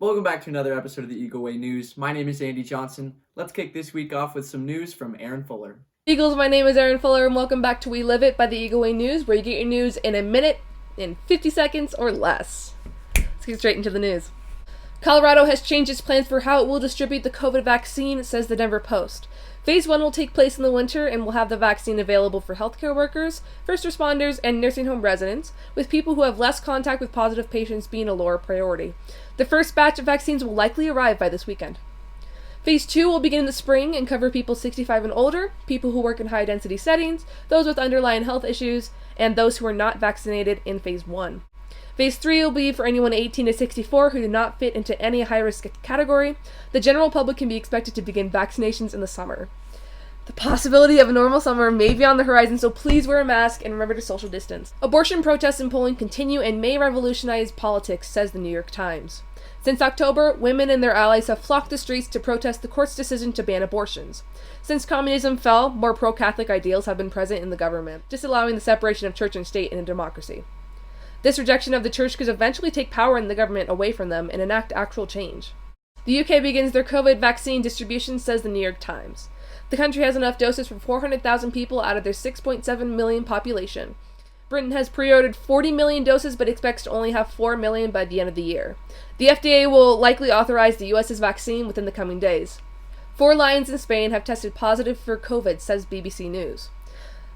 Welcome back to another episode of the Eagle Way News. My name is Andy Johnson. Let's kick this week off with some news from Aaron Fuller. Eagles, my name is Aaron Fuller, and welcome back to We Live It by the Eagle Way News, where you get your news in a minute, in 50 seconds, or less. Let's get straight into the news. Colorado has changed its plans for how it will distribute the COVID vaccine, says the Denver Post. Phase 1 will take place in the winter and will have the vaccine available for healthcare workers, first responders, and nursing home residents, with people who have less contact with positive patients being a lower priority. The first batch of vaccines will likely arrive by this weekend. Phase 2 will begin in the spring and cover people 65 and older, people who work in high-density settings, those with underlying health issues, and those who are not vaccinated in Phase 1. Phase 3 will be for anyone 18 to 64 who do not fit into any high-risk category. The general public can be expected to begin vaccinations in the summer. The possibility of a normal summer may be on the horizon, so please wear a mask and remember to social distance. Abortion protests in Poland continue and may revolutionize politics, says the New York Times. Since October, women and their allies have flocked the streets to protest the court's decision to ban abortions. Since communism fell, more pro-Catholic ideals have been present in the government, disallowing the separation of church and state in a democracy. This rejection of the church could eventually take power in the government away from them and enact actual change. The UK begins their COVID vaccine distribution, says the New York Times. The country has enough doses for 400,000 people out of their 6.7 million population. Britain has pre-ordered 40 million doses but expects to only have 4 million by the end of the year. The FDA will likely authorize the US's vaccine within the coming days. 4 lions in Spain have tested positive for COVID, says BBC News.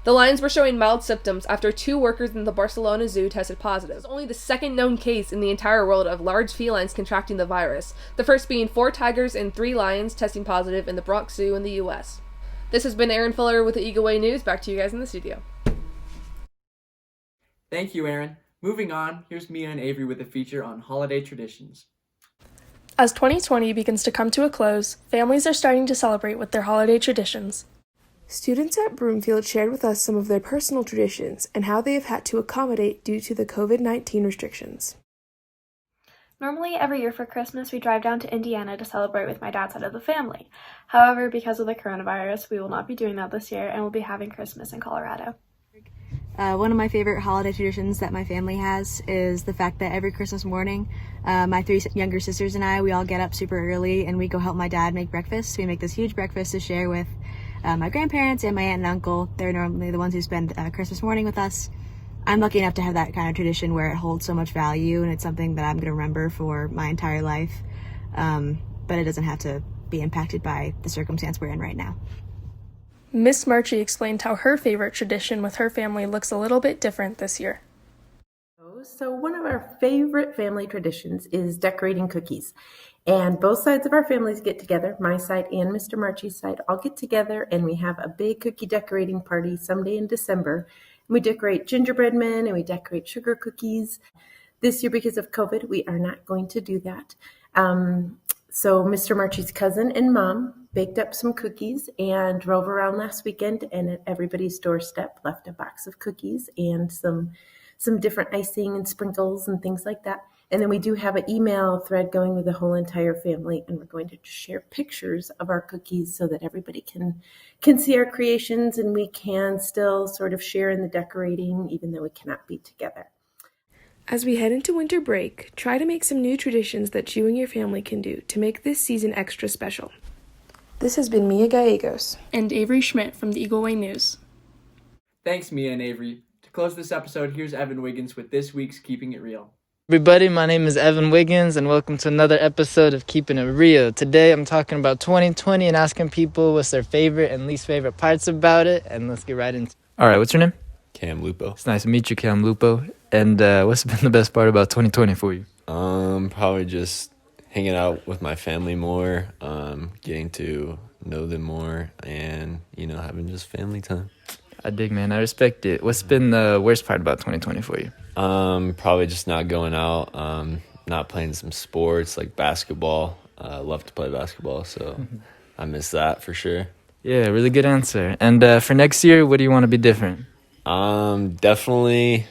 The lions were showing mild symptoms after 2 workers in the Barcelona Zoo tested positive. It's only the second known case in the entire world of large felines contracting the virus, the first being 4 tigers and 3 lions testing positive in the Bronx Zoo in the US. This has been Aaron Fuller with the Eagle Way News. Back to you guys in the studio. Thank you, Aaron. Moving on, here's Mia and Avery with a feature on holiday traditions. As 2020 begins to come to a close, families are starting to celebrate with their holiday traditions. Students at Broomfield shared with us some of their personal traditions and how they have had to accommodate due to the COVID-19 restrictions. Normally, every year for Christmas, we drive down to Indiana to celebrate with my dad's side of the family. However, because of the coronavirus, we will not be doing that this year and will be having Christmas in Colorado. One of my favorite holiday traditions that my family has is the fact that every Christmas morning, my 3 younger sisters and I, we all get up super early and we go help my dad make breakfast. We make this huge breakfast to share with my grandparents and my aunt and uncle. They're normally the ones who spend Christmas morning with us. I'm lucky enough to have that kind of tradition where it holds so much value and it's something that I'm going to remember for my entire life. But it doesn't have to be impacted by the circumstance we're in right now. Miss Marchie explained how her favorite tradition with her family looks a little bit different this year. So one of our favorite family traditions is decorating cookies. And both sides of our families get together, my side and Mr. Marchie's side, all get together and we have a big cookie decorating party someday in December. And we decorate gingerbread men and we decorate sugar cookies. This year, because of COVID, we are not going to do that. So Mr. Marchie's cousin and mom baked up some cookies and drove around last weekend and at everybody's doorstep left a box of cookies and some different icing and sprinkles and things like that. And then we do have an email thread going with the whole entire family, and we're going to share pictures of our cookies so that everybody can see our creations and we can still sort of share in the decorating even though we cannot be together. As we head into winter break, try to make some new traditions that you and your family can do to make this season extra special. This has been Mia Gallegos and Avery Schmidt from the Eagle Way News. Thanks, Mia and Avery. To close this episode, here's Evan Wiggins with this week's Keeping It Real. Everybody, my name is Evan Wiggins and welcome to another episode of Keeping It Real. Today I'm talking about 2020 and asking people what's their favorite and least favorite parts about it, and let's get right into it. All right, what's your name? Cam Lupo. It's nice to meet you, Cam Lupo. And what's been the best part about 2020 for you? Probably just hanging out with my family more, getting to know them more, and, having just family time. I dig, man. I respect it. What's been the worst part about 2020 for you? Probably just not going out, not playing some sports like basketball. I love to play basketball, so I miss that for sure. Yeah, really good answer. And for next year, what do you want to be different? Definitely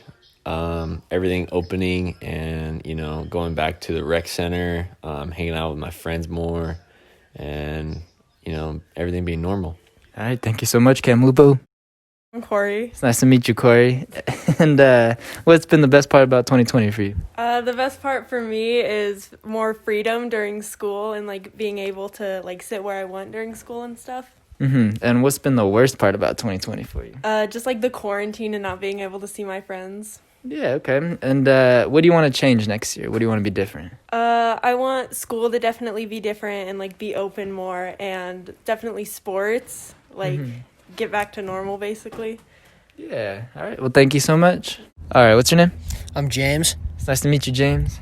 everything opening and, going back to the rec center, hanging out with my friends more, and, everything being normal. All right, thank you so much, Cam Lupo. I'm Corey. It's nice to meet you, Corey. And what's been the best part about 2020 for you? The best part for me is more freedom during school and like being able to like sit where I want during school and stuff. And what's been the worst part about 2020 for you? Just like the quarantine and not being able to see my friends. Yeah, okay. And what do you want to change next year? What do you want to be different? I want school to definitely be different and like be open more, and definitely sports, like get back to normal basically. Yeah. All right. Well, thank you so much. All right. What's your name? I'm James. It's nice to meet you, James.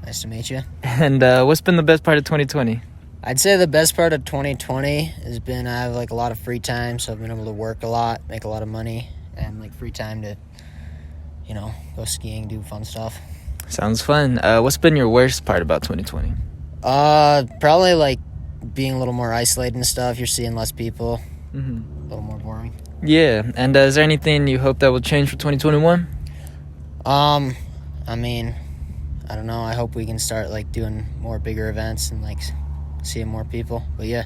Nice to meet you. And what's been the best part of 2020? I'd say the best part of 2020 has been I have like a lot of free time, so I've been able to work a lot, make a lot of money, and like free time to, you know, go skiing, do fun stuff. Sounds fun. What's been your worst part about 2020? Probably like being a little more isolated and stuff. You're seeing less people. A little more boring. Yeah. And is there anything you hope that will change for 2021? I mean, I don't know. I hope we can start like doing more bigger events and like seeing more people. But yeah.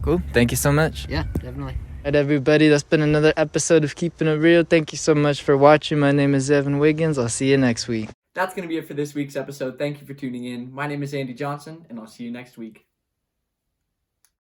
Cool. Thank you so much. Yeah, definitely. All right, everybody. That's been another episode of Keeping It Real. Thank you so much for watching. My name is Evan Wiggins. I'll see you next week. That's going to be it for this week's episode. Thank you for tuning in. My name is Andy Johnson, and I'll see you next week.